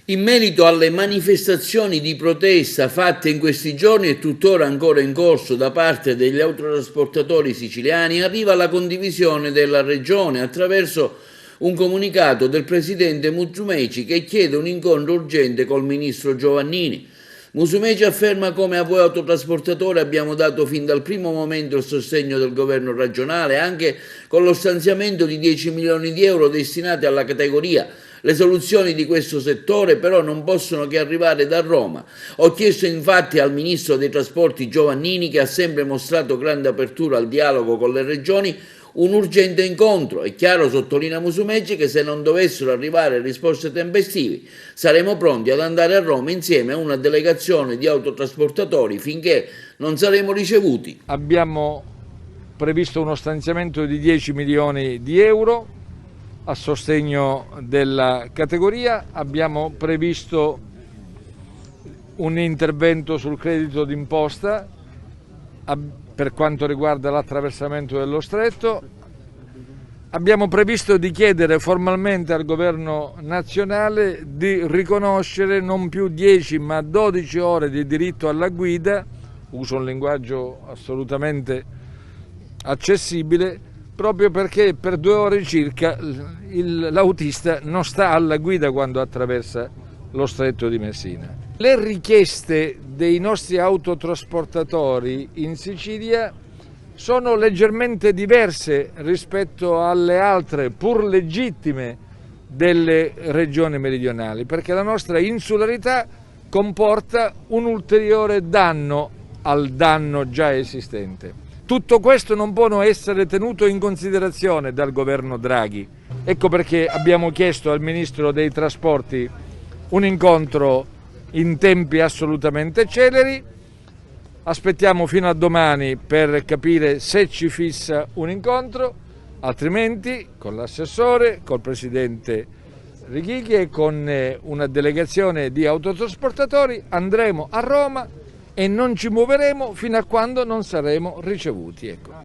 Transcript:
In merito alle manifestazioni di protesta fatte in questi giorni e tuttora ancora in corso da parte degli autotrasportatori siciliani, arriva la condivisione della Regione attraverso un comunicato del presidente Musumeci che chiede un incontro urgente col ministro Giovannini. Musumeci afferma: come a voi autotrasportatori abbiamo dato fin dal primo momento il sostegno del governo regionale, anche con lo stanziamento di 10 milioni di euro destinati alla categoria. Le soluzioni di questo settore però non possono che arrivare da Roma. Ho chiesto infatti al Ministro dei Trasporti Giovannini, che ha sempre mostrato grande apertura al dialogo con le regioni, un urgente incontro. È chiaro, sottolinea Musumeci, che se non dovessero arrivare risposte tempestive saremo pronti ad andare a Roma insieme a una delegazione di autotrasportatori finché non saremo ricevuti. Abbiamo previsto uno stanziamento di 10 milioni di euro a sostegno della categoria, abbiamo previsto un intervento sul credito d'imposta per quanto riguarda l'attraversamento dello stretto, abbiamo previsto di chiedere formalmente al governo nazionale di riconoscere non più 10 ma 12 ore di diritto alla guida, uso un linguaggio assolutamente accessibile, proprio perché per 2 ore circa l'autista non sta alla guida quando attraversa lo stretto di Messina. Le richieste dei nostri autotrasportatori in Sicilia sono leggermente diverse rispetto alle altre, pur legittime, delle regioni meridionali, perché la nostra insularità comporta un ulteriore danno al danno già esistente. Tutto questo non può essere tenuto in considerazione dal governo Draghi. Ecco perché abbiamo chiesto al Ministro dei Trasporti un incontro in tempi assolutamente celeri. Aspettiamo fino a domani per capire se ci fissa un incontro, altrimenti con l'assessore, col presidente Richichi e con una delegazione di autotrasportatori andremo a Roma e non ci muoveremo fino a quando non saremo ricevuti. Ecco.